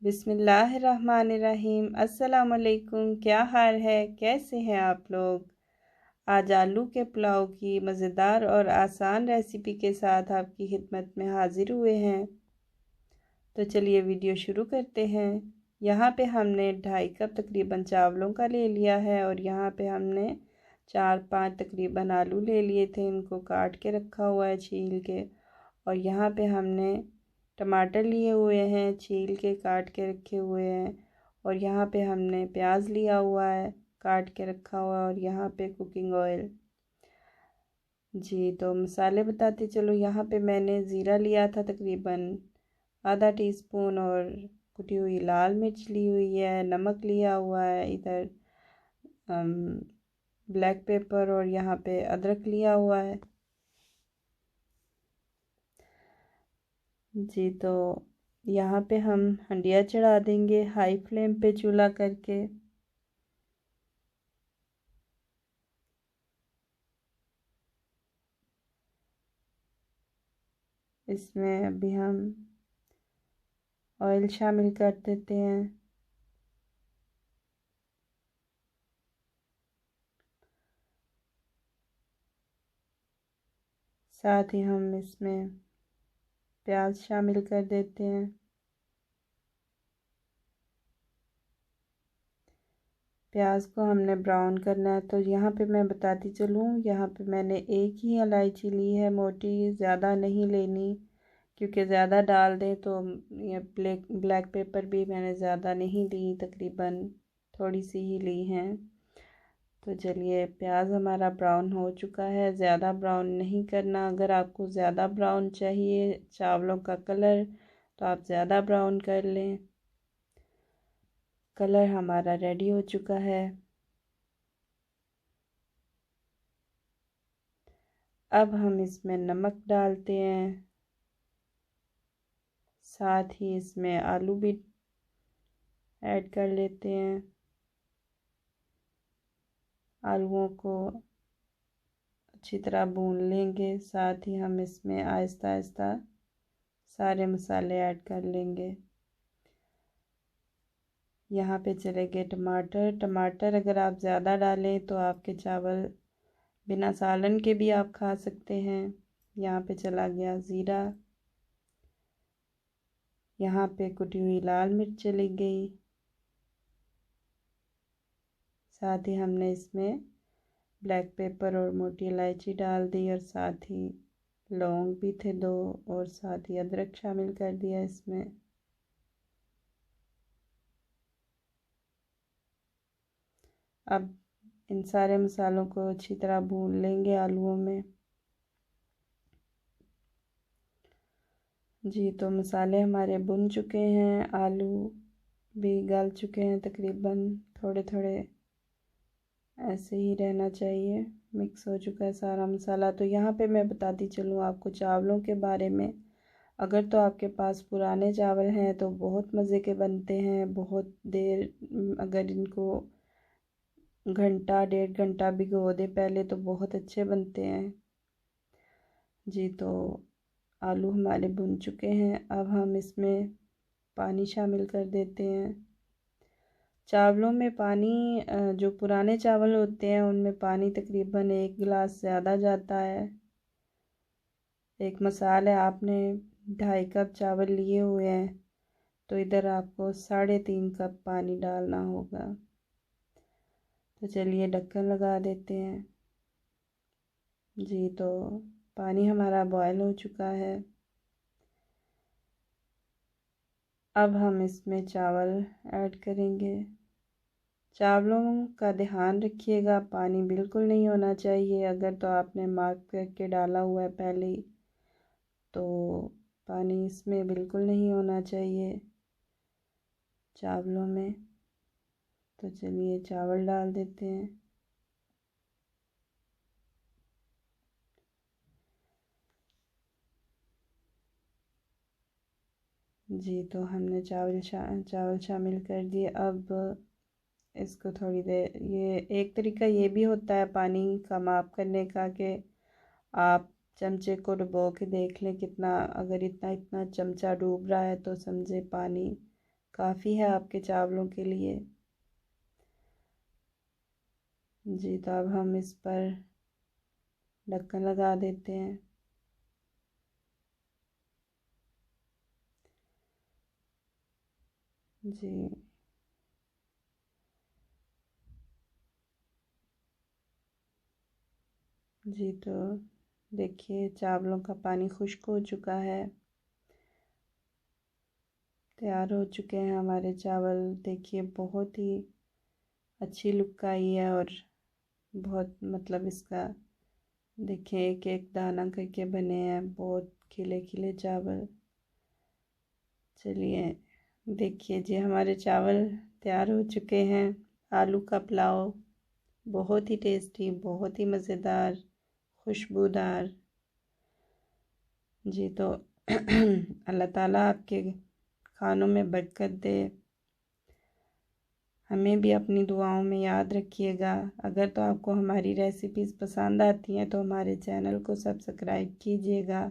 बिस्मिल्लाहिर्रहमानिर्रहीम। अस्सलाम वालेकुम। क्या हाल है, कैसे हैं आप लोग। आज आलू के पुलाव की मज़ेदार और आसान रेसिपी के साथ आपकी खिदमत में हाजिर हुए हैं। तो चलिए वीडियो शुरू करते हैं। यहाँ पे हमने 2.5 कप तकरीबन चावलों का ले लिया है और यहाँ पे हमने 4-5 तकरीबन आलू ले लिए थे। इनको काट के रखा हुआ है छील के। और यहाँ पे हमने टमाटर लिए हुए हैं, छील के काट के रखे हुए हैं। और यहाँ पे हमने प्याज लिया हुआ है, काट के रखा हुआ है। और यहाँ पे कुकिंग ऑयल। जी तो मसाले बताते चलो। यहाँ पे मैंने ज़ीरा लिया था तकरीबन आधा टीस्पून, और कुटी हुई लाल मिर्च ली हुई है, नमक लिया हुआ है इधर, ब्लैक पेपर, और यहाँ पे अदरक लिया हुआ है। जी तो यहाँ पे हम हंडिया चढ़ा देंगे हाई फ्लेम पे चूल्हा करके। इसमें अभी हम ऑयल शामिल कर देते हैं। साथ ही हम इसमें प्याज शामिल कर देते हैं। प्याज को हमने ब्राउन करना है। तो यहाँ पे मैं बताती चलूँ, यहाँ पे मैंने एक ही इलायची ली है मोटी, ज़्यादा नहीं लेनी, क्योंकि ज़्यादा डाल दें तो ये ब्लैक पेपर भी मैंने ज़्यादा नहीं ली, तकरीबन थोड़ी सी ही ली हैं। तो चलिए, प्याज हमारा ब्राउन हो चुका है। ज़्यादा ब्राउन नहीं करना। अगर आपको ज़्यादा ब्राउन चाहिए चावलों का कलर तो आप ज़्यादा ब्राउन कर लें। कलर हमारा रेडी हो चुका है। अब हम इसमें नमक डालते हैं, साथ ही इसमें आलू भी ऐड कर लेते हैं। आलूओं को अच्छी तरह भून लेंगे। साथ ही हम इसमें आहिस्ता आहिस्ता सारे मसाले ऐड कर लेंगे। यहाँ पे चले गए टमाटर। टमाटर अगर आप ज़्यादा डालें तो आपके चावल बिना सालन के भी आप खा सकते हैं। यहाँ पे चला गया ज़ीरा। यहाँ पे कुटी हुई लाल मिर्च चली गई। साथ ही हमने इसमें ब्लैक पेपर और मोटी इलायची डाल दी, और साथ ही लौंग भी थे 2, और साथ ही अदरक शामिल कर दिया इसमें। अब इन सारे मसालों को अच्छी तरह भून लेंगे आलूओं में। जी तो मसाले हमारे भुन चुके हैं, आलू भी गल चुके हैं तकरीबन। थोड़े थोड़े ऐसे ही रहना चाहिए। मिक्स हो चुका है सारा मसाला। तो यहाँ पे मैं बताती चलूँ आपको चावलों के बारे में। अगर तो आपके पास पुराने चावल हैं तो बहुत मज़े के बनते हैं। बहुत देर अगर इनको घंटा 1.5 घंटा भिगो दे पहले तो बहुत अच्छे बनते हैं। जी तो आलू हमारे भुन चुके हैं। अब हम इसमें पानी शामिल कर देते हैं। चावलों में पानी, जो पुराने चावल होते हैं उनमें पानी तकरीबन 1 गिलास ज़्यादा जाता है। एक मसाल है, आपने 2.5 कप चावल लिए हुए हैं तो इधर आपको 3.5 कप पानी डालना होगा। तो चलिए ढक्कन लगा देते हैं। जी तो पानी हमारा बॉयल हो चुका है। अब हम इसमें चावल ऐड करेंगे। चावलों का ध्यान रखिएगा, पानी बिल्कुल नहीं होना चाहिए। अगर तो आपने मार्क करके डाला हुआ है पहले ही तो पानी इसमें बिल्कुल नहीं होना चाहिए चावलों में। तो चलिए चावल डाल देते हैं। जी तो हमने चावल शामिल कर दिए। अब इसको थोड़ी देर, ये एक तरीका ये भी होता है पानी का माप करने का, कि आप चमचे को डुबो के देख लें कितना, अगर इतना इतना चमचा डूब रहा है तो समझे पानी काफ़ी है आपके चावलों के लिए। जी, तो अब हम इस पर ढक्कन लगा देते हैं। जी, जी, तो देखिए चावलों का पानी खुश्क हो चुका है, तैयार हो चुके हैं हमारे चावल। देखिए बहुत ही अच्छी लुक का ही है और बहुत मतलब इसका देखिए एक एक दाना करके बने हैं, बहुत खिले खिले चावल। चलिए देखिए जी हमारे चावल तैयार हो चुके हैं। आलू का पुलाव बहुत ही टेस्टी, बहुत ही मज़ेदार, खुशबूदार। जी, तो अल्लाह ताला आपके खानों में बरकत दे। हमें भी अपनी दुआओं में याद रखिएगा। अगर तो आपको हमारी रेसिपीज़ पसंद आती हैं तो हमारे चैनल को सब्सक्राइब कीजिएगा।